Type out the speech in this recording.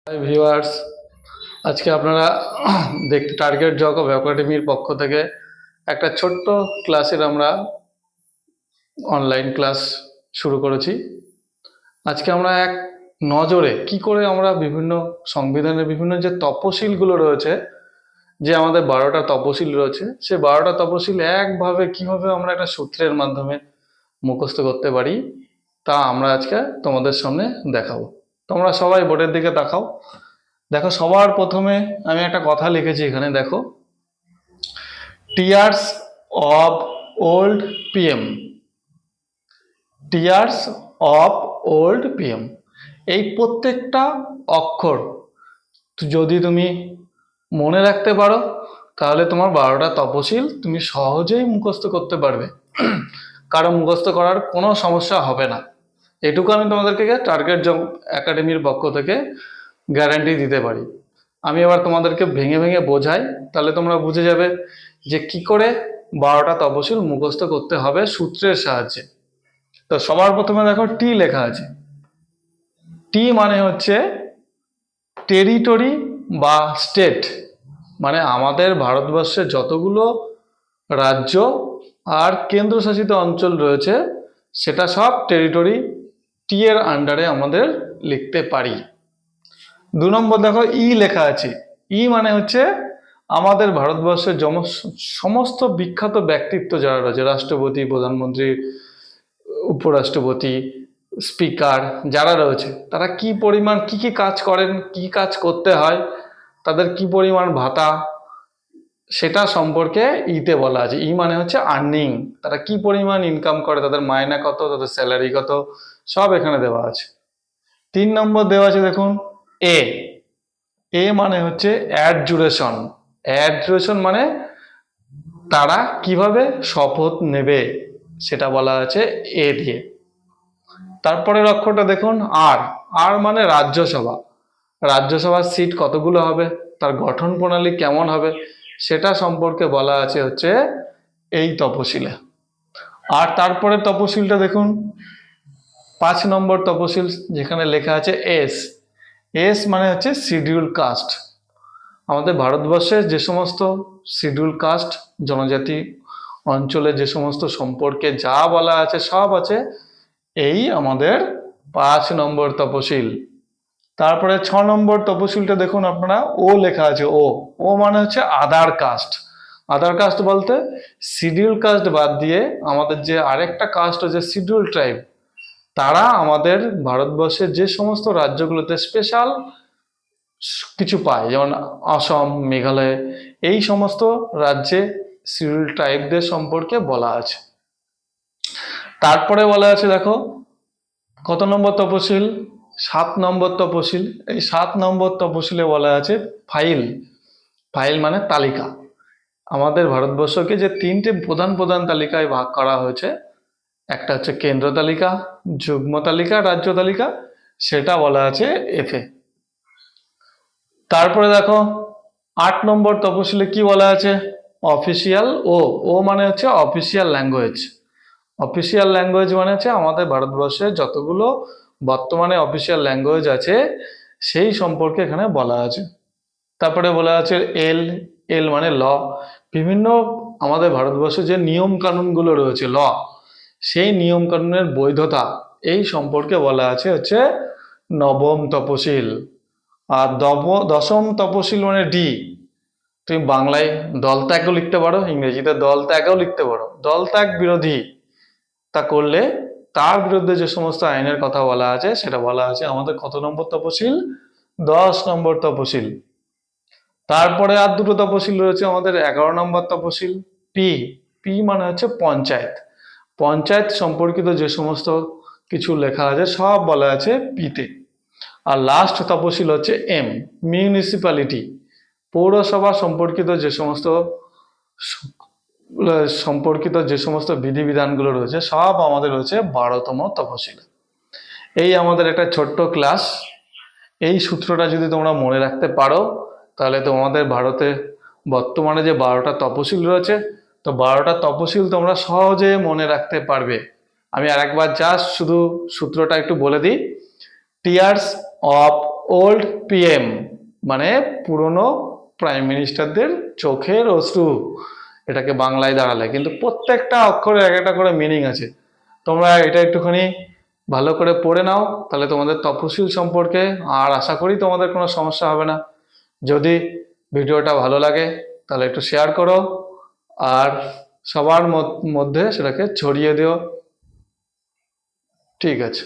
Hi viewers, আজকে আপনারা দেখতে টার্গেট জব অফ একাডেমির পক্ষ থেকে একটা ছোট্ট ক্লাসের আমরা অনলাইন ক্লাস শুরু করেছি। আজকে আমরা এক নজরে কি করে আমরা বিভিন্ন সংবিধানের বিভিন্ন যে তপশিলগুলো রয়েছে, যে আমাদের 12টা তপশিল রয়েছে, সে 12টা তপশিল একভাবে কিভাবে আমরা একটা সূত্রের মাধ্যমে মুখস্থ করতে পারি তা আমরা আজকে তোমাদের সামনে দেখাবো। তোমরা সবাই বোর্ডের দিকে তাকাও। দেখো, সবার প্রথমে আমি একটা কথা লিখেছি এখানে, দেখো, tears of old PM, tears of old PM, এই প্রত্যেকটা অক্ষর যদি তুমি মনে রাখতে পারো তাহলে তোমার 12টা তপশিল তুমি সহজেই মুখস্থ করতে পারবে, কারো মুখস্থ করার কোনো সমস্যা হবে না। এটুকু আমি তোমাদেরকে টার্গেট জব একাডেমির পক্ষ থেকে গ্যারান্টি দিতে পারি। আমি এবার তোমাদেরকে ভেঙে ভেঙে বোঝাই, তাহলে তোমরা বুঝে যাবে যে কি করে 12টা তপশিল মুখস্থ করতে হবে সূত্রের সাহায্যে। তো সবার প্রথমে দেখো টি লেখা আছে। টি মানে হচ্ছে টেরিটরি বা স্টেট, মানে আমাদের ভারতবর্ষে যতগুলো রাজ্য আর কেন্দ্রশাসিত অঞ্চল রয়েছে সেটা সব টেরিটরি টি এর আন্ডারে আমাদের লিখতে পারি। 2 নম্বর দেখো ই লেখা আছে। ই মানে হচ্ছে আমাদের ভারতবর্ষের সমস্ত বিখ্যাত ব্যক্তিত্ব যারা রয়েছে, রাষ্ট্রপতি, প্রধানমন্ত্রী, উপরাষ্ট্রপতি, স্পিকার যারা রয়েছে, তারা কি পরিমাণ কি কি কাজ করেন, কি কাজ করতে হয়, তাদের কি পরিমাণ ভাতা, সেটা সম্পর্কে ইতে বলা আছে। ই মানে হচ্ছে আর্নিং, তারা কি পরিমাণ ইনকাম করে, তাদের মাইনা কত, তাদের স্যালারি কত, সব এখানে দেওয়া আছে। 3 নম্বর দেওয়া আছে, দেখুন, এ। এ মানে হচ্ছে অ্যাডজুরেশন। অ্যাডজুরেশন মানে তারা কিভাবে শপথ নেবে সেটা বলা আছে এ দিয়ে। তারপরের অক্ষরটা দেখুন আর। আর মানে রাজ্যসভা। রাজ্যসভার সিট কতগুলো হবে, তার গঠন প্রণালী কেমন হবে, সেটা সম্পর্কে বলা আছে হচ্ছে এই তপশিলে। আর তারপরে তপশিলটা দেখুন, 5 নম্বর তপশিল, যেখানে লেখা আছে এস। এস মানে হচ্ছে শিডিউল কাস্ট। আমাদের ভারতবর্ষে যে সমস্ত শিডিউল কাস্ট জনজাতি অঞ্চলে যে সমস্ত সম্পর্কে যা বলা আছে সব আছে এই আমাদের 5 নম্বর তপশিল। তারপরে 6 নম্বর তপশিলটা দেখুন আপনারা, ও লেখা আছে। ও ও মানে হচ্ছে আদার কাস্ট। আদার কাস্ট বলতে শিডিউল কাস্ট বাদ দিয়ে আমাদের যে আরেকটা কাস্ট হচ্ছে শিডিউল ট্রাইব, তারা আমাদের ভারতবর্ষের যে সমস্ত রাজ্যগুলোতে স্পেশাল কিছু পায়, যেমন অসম, মেঘালয়, এই সমস্ত রাজ্যে শিডিউল ট্রাইবদের সম্পর্কে বলা আছে। তারপরে বলা আছে, দেখো, কত নম্বর তপশিল, 7 নম্বর তপশিল। এই 7 নম্বর তপশিলে বলা আছে ফাইল। ফাইল মানে তালিকা। আমাদের ভারতবর্ষকে যে 3টে প্রধান প্রধান তালিকায় ভাগ করা হয়েছে, একটা হচ্ছে কেন্দ্র তালিকা, যুগ্ম তালিকা, রাজ্য তালিকা, সেটা বলা আছে এফএ। তারপরে দেখো 8 নম্বর তপশিলে কি বলা আছে, অফিসিয়াল। ও ও মানে হচ্ছে অফিসিয়াল ল্যাঙ্গুয়েজ। অফিসিয়াল ল্যাঙ্গুয়েজ মানে হচ্ছে আমাদের ভারতবর্ষে যতগুলো বর্তমানে অফিসিয়াল ল্যাঙ্গুয়েজ আছে সেই সম্পর্কে এখানে বলা আছে। তারপরে বলা আছে এল। এল মানে ল। বিভিন্ন আমাদের ভারতবর্ষে যে নিয়ম কানুনগুলো রয়েছে, ল, সেই নিয়ম কানুনের বৈধতা এই সম্পর্কে বলা আছে হচ্ছে নবম তপশিল। আর 10ম তপশিল মানে ডি। তুমি বাংলায় দল ত্যাগও লিখতে পারো, ইংরেজিতে দল ত্যাগও লিখতে পারো। দল ত্যাগ বিরোধী তা করলে তার বিরুদ্ধে যে সমস্ত আইনের কথা বলা আছে সেটা বলা আছে আমাদের কত নম্বর তপশিল, 10 নম্বর তপশিল। তারপরে আর দুটো তপশিল রয়েছে আমাদের, 11 নম্বর তপশিল পি। পি মানে হচ্ছে পঞ্চায়েত। পঞ্চায়েত সম্পর্কিত যে সমস্ত কিছু লেখা আছে সব বলা আছে পিতে। আর লাস্ট তপশিল হচ্ছে এম, মিউনিসিপ্যালিটি। পৌরসভা সম্পর্কিত যে সমস্ত বিধিবিধানগুলো রয়েছে সব আমাদের রয়েছে 12তম তপশিল। এই আমাদের একটা ছোট্ট ক্লাস। এই সূত্রটা যদি তোমরা মনে রাখতে পারো তাহলে তোমাদের ভারতে বর্তমানে যে 12টা তপশিল রয়েছে, তো 12টা তপশিল তোমরা সহজে মনে রাখতে পারবে। আমি আরেকবার জাস্ট শুধু সূত্রটা একটু বলে দিই। টিয়ার্স অফ ওল্ড পিএম, মানে পুরনো প্রাইম মিনিস্টারদের চোখের অশ্রু, এটাকে বাংলায় দাঁড়ালে। কিন্তু প্রত্যেকটা অক্ষরে এক একটা করে মিনিং আছে। তোমরা এটা একটুখানি ভালো করে পড়ে নাও, তাহলে তোমাদের তপশিল সম্পর্কে আর আশা করি তোমাদের কোনো সমস্যা হবে না। যদি ভিডিওটা ভালো লাগে তাহলে একটু শেয়ার করো, আর সবার মধ্যে সেটাকে ছড়িয়ে দিও। ঠিক আছে।